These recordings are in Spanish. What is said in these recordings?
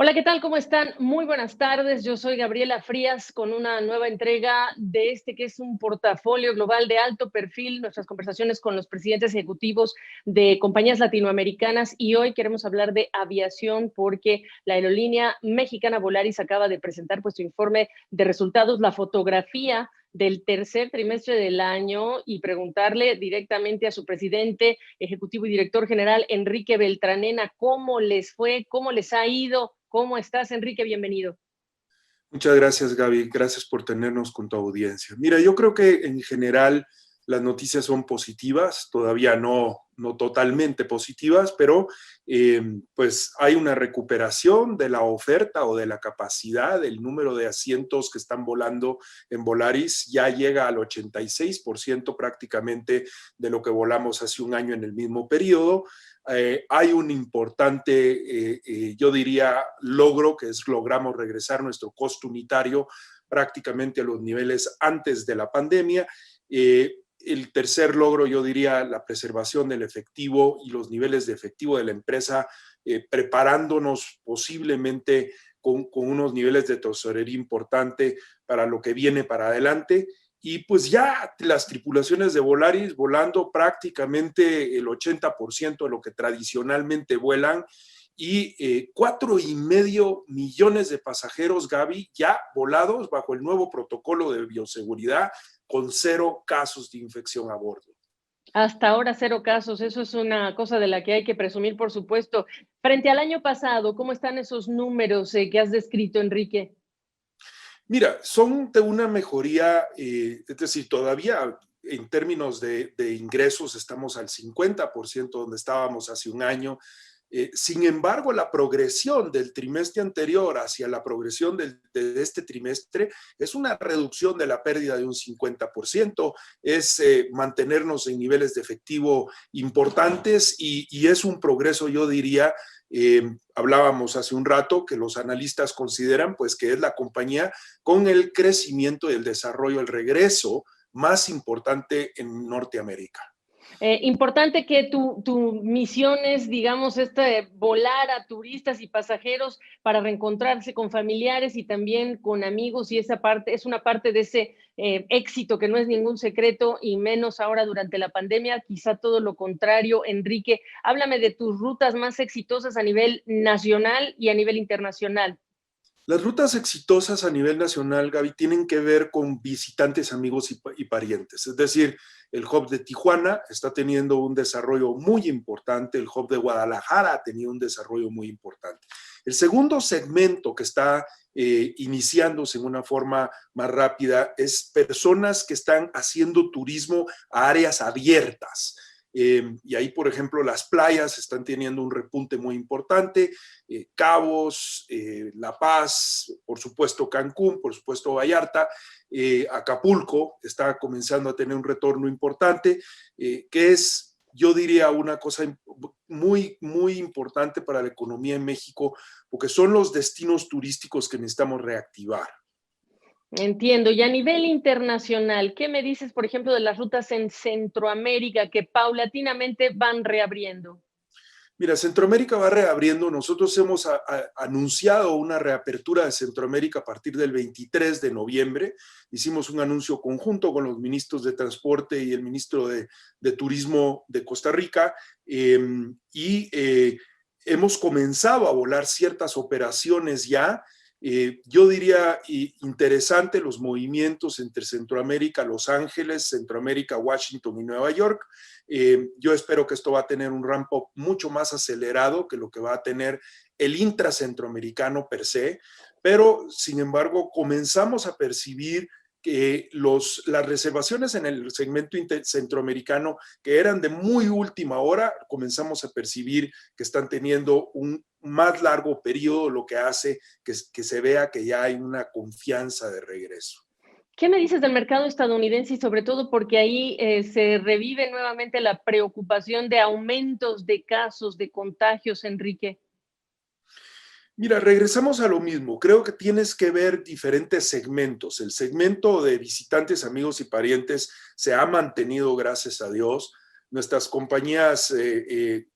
Hola, ¿qué tal? ¿Cómo están? Muy buenas tardes. Yo soy Gabriela Frías con una nueva entrega de este que es un portafolio global de alto perfil, nuestras conversaciones con los presidentes ejecutivos de compañías latinoamericanas y hoy queremos hablar de aviación porque la aerolínea mexicana Volaris acaba de presentar pues su informe de resultados, la fotografía del tercer trimestre del año y preguntarle directamente a su presidente ejecutivo y director general, Enrique Beltranena, cómo les fue, cómo les ha ido. ¿Cómo estás, Enrique? Bienvenido. Muchas gracias, Gaby. Gracias por tenernos con tu audiencia. Mira, yo creo que en general las noticias son positivas, todavía no totalmente positivas, pero pues hay una recuperación de la oferta o de la capacidad, el número de asientos que están volando en Volaris ya llega al 86% prácticamente de lo que volamos hace un año en el mismo periodo. Hay un importante, yo diría, logro, que es logramos regresar nuestro costo unitario prácticamente a los niveles antes de la pandemia. El tercer logro, yo diría, la preservación del efectivo y los niveles de efectivo de la empresa, preparándonos posiblemente con unos niveles de tesorería importante para lo que viene para adelante. Y pues ya las tripulaciones de Volaris volando prácticamente el 80% de lo que tradicionalmente vuelan y 4,5 millones de pasajeros, Gaby, ya volados bajo el nuevo protocolo de bioseguridad con 0 casos de infección a bordo. Hasta ahora 0 casos, eso es una cosa de la que hay que presumir, por supuesto. Frente al año pasado, ¿cómo están esos números que has descrito, Enrique? Mira, son de una mejoría, es decir, todavía en términos de ingresos estamos al 50% donde estábamos hace un año. Sin embargo, la progresión del trimestre anterior hacia la progresión de este trimestre es una reducción de la pérdida de un 50%, es mantenernos en niveles de efectivo importantes y es un progreso, yo diría. Hablábamos hace un rato que los analistas consideran pues que es la compañía con el crecimiento y el desarrollo, el regreso más importante en Norteamérica. Importante que tu misión es, digamos, volar a turistas y pasajeros para reencontrarse con familiares y también con amigos, y esa parte es una parte de ese éxito que no es ningún secreto, y menos ahora durante la pandemia, quizá todo lo contrario. Enrique, háblame de tus rutas más exitosas a nivel nacional y a nivel internacional. Las rutas exitosas a nivel nacional, Gaby, tienen que ver con visitantes, amigos y parientes. Es decir, el hub de Tijuana está teniendo un desarrollo muy importante, el hub de Guadalajara ha tenido un desarrollo muy importante. El segundo segmento que está iniciándose en una forma más rápida es personas que están haciendo turismo a áreas abiertas. Y ahí, por ejemplo, las playas están teniendo un repunte muy importante, Cabos, La Paz, por supuesto Cancún, por supuesto Vallarta, Acapulco está comenzando a tener un retorno importante, que es, yo diría, una cosa muy importante para la economía en México, porque son los destinos turísticos que necesitamos reactivar. Entiendo. Y a nivel internacional, ¿qué me dices, por ejemplo, de las rutas en Centroamérica que paulatinamente van reabriendo? Mira, Centroamérica va reabriendo. Nosotros hemos anunciado una reapertura de Centroamérica a partir del 23 de noviembre. Hicimos un anuncio conjunto con los ministros de Transporte y el ministro de Turismo de Costa Rica y hemos comenzado a volar ciertas operaciones ya. Yo diría interesante los movimientos entre Centroamérica, Los Ángeles, Centroamérica, Washington y Nueva York. Yo espero que esto va a tener un ramp up mucho más acelerado que lo que va a tener el intracentroamericano per se, pero sin embargo comenzamos a percibir que las reservaciones en el segmento centroamericano que eran de muy última hora, comenzamos a percibir que están teniendo un más largo periodo, lo que hace que se vea que ya hay una confianza de regreso. ¿Qué me dices del mercado estadounidense y sobre todo porque ahí se revive nuevamente la preocupación de aumentos de casos, de contagios, Enrique? Mira, regresamos a lo mismo. Creo que tienes que ver diferentes segmentos. El segmento de visitantes, amigos y parientes se ha mantenido, gracias a Dios. nuestras compañías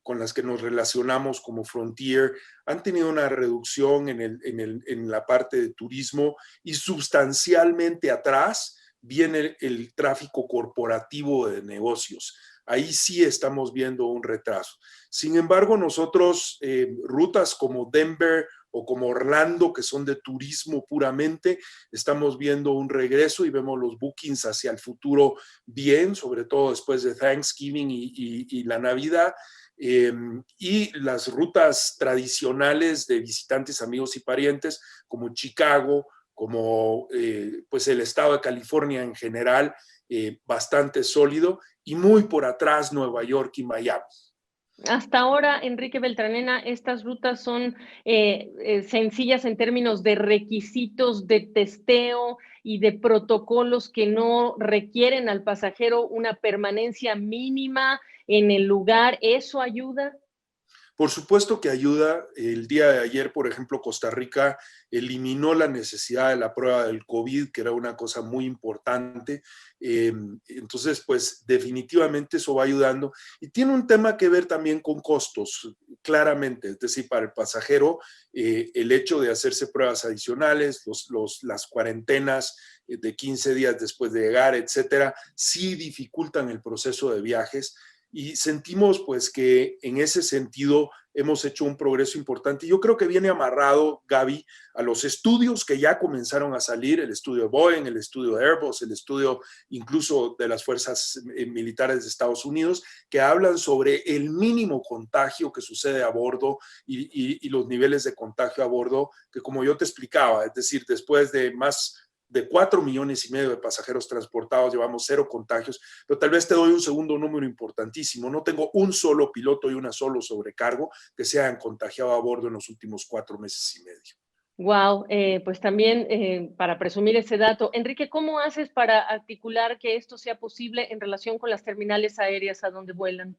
con las que nos relacionamos como Frontier han tenido una reducción en la parte de turismo y sustancialmente atrás viene el tráfico corporativo de negocios. Ahí sí estamos viendo un retraso. Sin embargo, nosotros, rutas como Denver o como Orlando, que son de turismo puramente, estamos viendo un regreso y vemos los bookings hacia el futuro bien, sobre todo después de Thanksgiving y la Navidad. Y las rutas tradicionales de visitantes, amigos y parientes, como Chicago, como pues el estado de California en general, bastante sólido, y muy por atrás Nueva York y Miami. Hasta ahora, Enrique Beltranena, estas rutas son sencillas en términos de requisitos de testeo y de protocolos que no requieren al pasajero una permanencia mínima en el lugar. ¿Eso ayuda? Por supuesto que ayuda. El día de ayer, por ejemplo, Costa Rica eliminó la necesidad de la prueba del COVID, que era una cosa muy importante. Entonces, pues definitivamente eso va ayudando. Y tiene un tema que ver también con costos, claramente. Es decir, para el pasajero, el hecho de hacerse pruebas adicionales, las cuarentenas de 15 días después de llegar, etcétera, sí dificultan el proceso de viajes. Y sentimos pues que en ese sentido hemos hecho un progreso importante. Yo creo que viene amarrado, Gaby, a los estudios que ya comenzaron a salir, el estudio de Boeing, el estudio de Airbus, el estudio incluso de las fuerzas militares de Estados Unidos, que hablan sobre el mínimo contagio que sucede a bordo y los niveles de contagio a bordo, que como yo te explicaba, es decir, después de más de 4,5 millones de pasajeros transportados, llevamos 0 contagios, pero tal vez te doy un segundo número importantísimo. No tengo un solo piloto y una solo sobrecargo que se hayan contagiado a bordo en los últimos 4,5 meses. Wow, pues también para presumir ese dato, Enrique, ¿cómo haces para articular que esto sea posible en relación con las terminales aéreas a donde vuelan?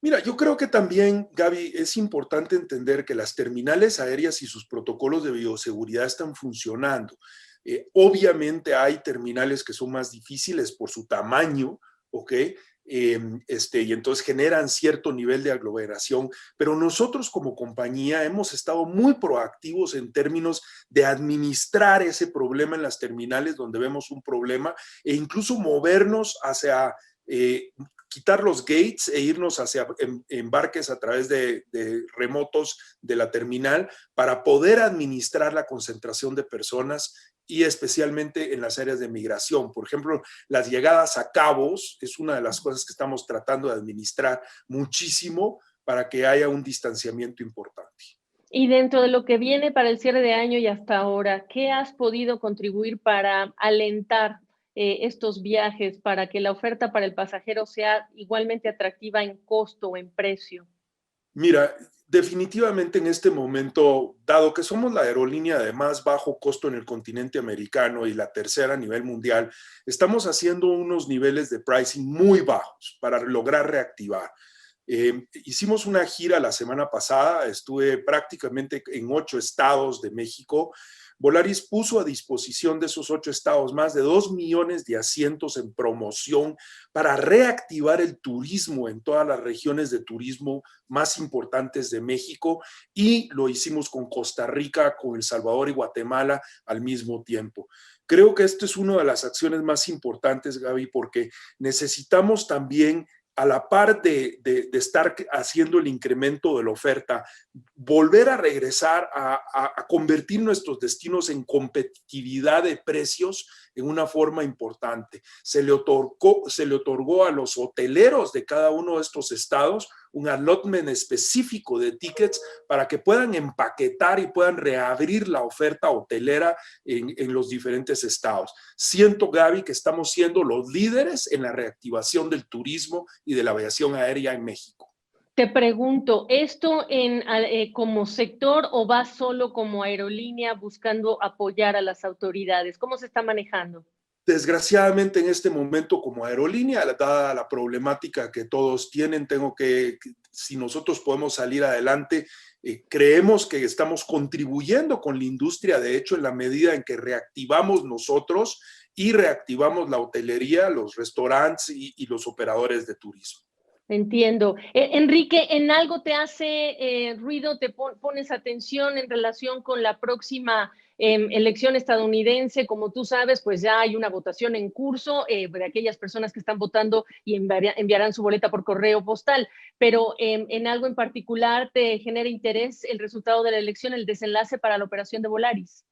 Mira, yo creo que también, Gaby, es importante entender que las terminales aéreas y sus protocolos de bioseguridad están funcionando. Obviamente hay terminales que son más difíciles por su tamaño, ¿ok? Y entonces generan cierto nivel de aglomeración, pero nosotros como compañía hemos estado muy proactivos en términos de administrar ese problema en las terminales donde vemos un problema e incluso movernos hacia quitar los gates e irnos hacia embarques a través de remotos de la terminal para poder administrar la concentración de personas y especialmente en las áreas de migración. Por ejemplo, las llegadas a cabos es una de las cosas que estamos tratando de administrar muchísimo para que haya un distanciamiento importante. Y dentro de lo que viene para el cierre de año y hasta ahora, ¿qué has podido contribuir para alentar estos viajes, para que la oferta para el pasajero sea igualmente atractiva en costo o en precio? Mira, definitivamente en este momento, dado que somos la aerolínea de más bajo costo en el continente americano y la tercera a nivel mundial, estamos haciendo unos niveles de pricing muy bajos para lograr reactivar. Hicimos una gira la semana pasada, estuve prácticamente en 8 estados de México. Volaris puso a disposición de esos 8 estados más de 2 millones de asientos en promoción para reactivar el turismo en todas las regiones de turismo más importantes de México, y lo hicimos con Costa Rica, con El Salvador y Guatemala al mismo tiempo. Creo que esto es una de las acciones más importantes, Gaby, porque necesitamos también, a la par de estar haciendo el incremento de la oferta, volver a regresar a convertir nuestros destinos en competitividad de precios en una forma importante. Se le otorgó a los hoteleros de cada uno de estos estados un allotment específico de tickets para que puedan empaquetar y puedan reabrir la oferta hotelera en los diferentes estados. Siento, Gaby, que estamos siendo los líderes en la reactivación del turismo y de la aviación aérea en México. Te pregunto, ¿esto como sector o va solo como aerolínea buscando apoyar a las autoridades? ¿Cómo se está manejando? Desgraciadamente en este momento como aerolínea, dada la problemática que todos tienen, si nosotros podemos salir adelante, creemos que estamos contribuyendo con la industria. De hecho, en la medida en que reactivamos nosotros, y reactivamos la hotelería, los restaurantes y los operadores de turismo. Entiendo. Enrique, ¿en algo te hace ruido, te pones atención en relación con la próxima elección estadounidense? Como tú sabes, pues ya hay una votación en curso de aquellas personas que están votando y enviarán su boleta por correo postal. Pero ¿en algo en particular te genera interés el resultado de la elección, el desenlace para la operación de Volaris?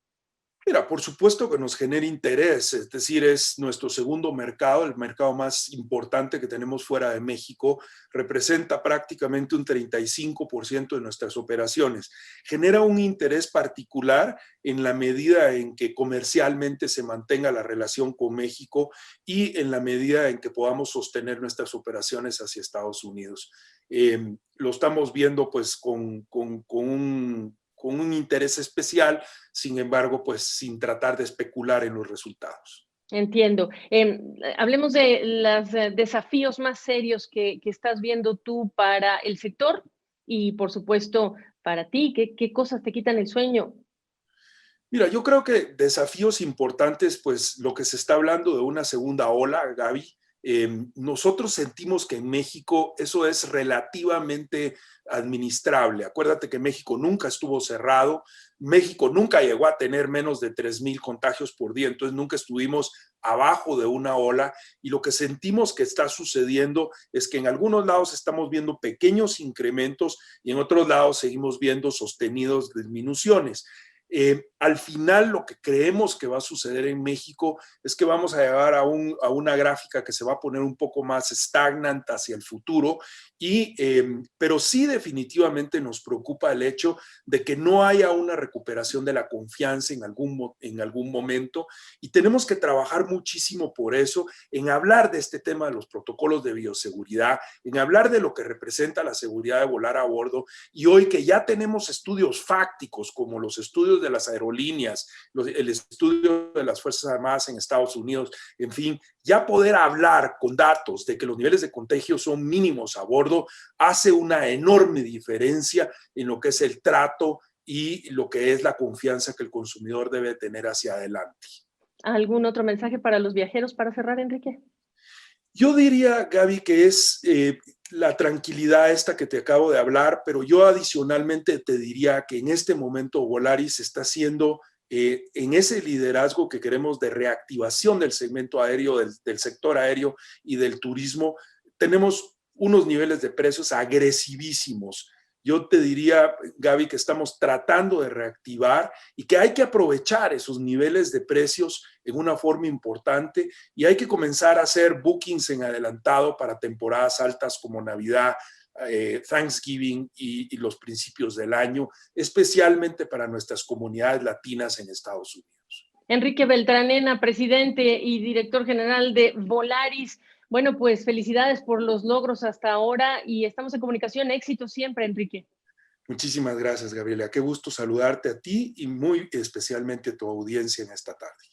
Mira, por supuesto que nos genera interés, es decir, es nuestro segundo mercado, el mercado más importante que tenemos fuera de México, representa prácticamente un 35% de nuestras operaciones. Genera un interés particular en la medida en que comercialmente se mantenga la relación con México y en la medida en que podamos sostener nuestras operaciones hacia Estados Unidos. Lo estamos viendo pues con un interés especial, sin embargo, pues sin tratar de especular en los resultados. Entiendo. Hablemos de los desafíos más serios que estás viendo tú para el sector y, por supuesto, para ti. ¿Qué cosas te quitan el sueño? Mira, yo creo que desafíos importantes, pues lo que se está hablando de una segunda ola, Gaby, nosotros sentimos que en México eso es relativamente administrable. Acuérdate que México nunca estuvo cerrado, México nunca llegó a tener menos de 3,000 contagios por día, entonces nunca estuvimos abajo de una ola y lo que sentimos que está sucediendo es que en algunos lados estamos viendo pequeños incrementos y en otros lados seguimos viendo sostenidos disminuciones. Al final lo que creemos que va a suceder en México es que vamos a llegar a una gráfica que se va a poner un poco más stagnant hacia el futuro, pero sí definitivamente nos preocupa el hecho de que no haya una recuperación de la confianza en algún momento y tenemos que trabajar muchísimo por eso, en hablar de este tema de los protocolos de bioseguridad, en hablar de lo que representa la seguridad de volar a bordo y hoy que ya tenemos estudios fácticos como los estudios de las aerolíneas, el estudio de las Fuerzas Armadas en Estados Unidos, en fin, ya poder hablar con datos de que los niveles de contagio son mínimos a bordo hace una enorme diferencia en lo que es el trato y lo que es la confianza que el consumidor debe tener hacia adelante. ¿Algún otro mensaje para los viajeros para cerrar, Enrique? Yo diría, Gaby, que es la tranquilidad esta que te acabo de hablar, pero yo adicionalmente te diría que en este momento Volaris está haciendo en ese liderazgo que queremos de reactivación del segmento aéreo, del sector aéreo y del turismo, tenemos unos niveles de precios agresivísimos. Yo te diría, Gaby, que estamos tratando de reactivar y que hay que aprovechar esos niveles de precios en una forma importante y hay que comenzar a hacer bookings en adelantado para temporadas altas como Navidad, Thanksgiving y los principios del año, especialmente para nuestras comunidades latinas en Estados Unidos. Enrique Beltranena, presidente y director general de Volaris. Bueno, pues felicidades por los logros hasta ahora y estamos en comunicación. Éxito siempre, Enrique. Muchísimas gracias, Gabriela. Qué gusto saludarte a ti y muy especialmente a tu audiencia en esta tarde.